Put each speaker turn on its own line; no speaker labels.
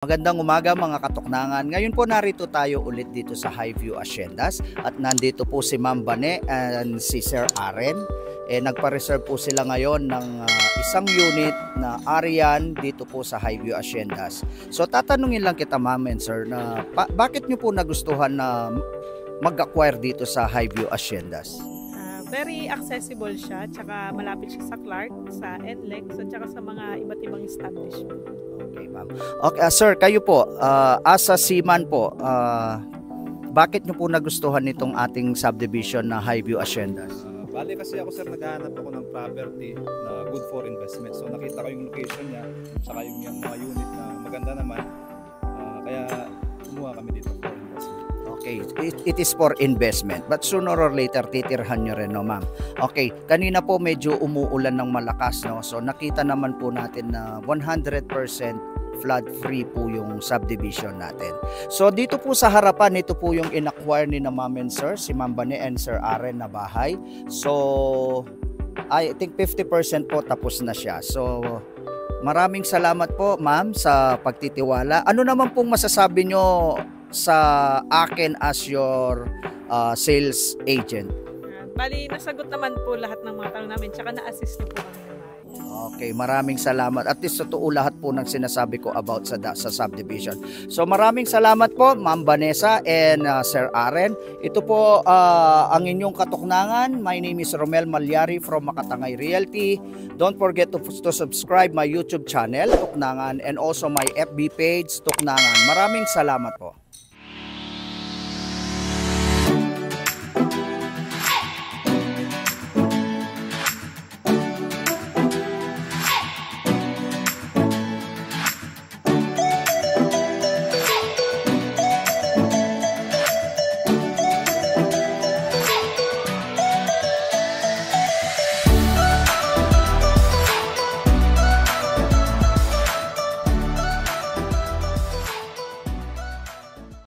Magandang umaga mga katuknangan. Ngayon po narito tayo ulit dito sa Highview Haciendas at nandito po si Ma'am Bane and si Sir Aren. Nagpa-reserve po sila ngayon ng isang unit na Arian dito po sa Highview Haciendas. So tatanungin lang kita Ma'am and Sir na bakit nyo po nagustuhan na mag-acquire dito sa Highview Haciendas?
Very accessible siya, tsaka malapit siya sa Clark, sa NLEX, at tsaka sa mga iba't ibang establishment.
Okay, ma'am. Okay, sir, kayo po, as a seaman po, bakit nyo po nagustuhan itong ating subdivision na Highview Haciendas?
Bale kasi ako sir, naghahanap ako ng property na good for investment. So nakita ko yung location niya, saka yung mga unit na maganda naman. Kaya kumuha kami dito for investment.
Okay, it is for investment. But sooner or later, titirhan nyo rin, no ma'am? Okay, kanina po medyo umuulan ng malakas, no? So nakita naman po natin na 100% flood free po yung subdivision natin. So dito po sa harapan, ito po yung in-acquire ni na Ma'am and Sir, si Ma'am Bane and Sir Aren na bahay. So I think 50% po tapos na siya. So maraming salamat po ma'am sa pagtitiwala. Ano naman pong masasabi nyo sa akin as your sales agent?
Bali, nasagot naman po lahat ng mga tanong namin, tsaka na-assist niyo po kami na maayos.
Okay, maraming salamat. At least totoo lahat po ng sinasabi ko about sa subdivision. So maraming salamat po Ma'am Vanessa and Sir Aren. Ito po ang inyong katuknangan. My name is Romel Malyari from Makatangay Realty. Don't forget to subscribe my YouTube channel, Tuknangan, and also my FB page, Tuknangan. Maraming salamat po.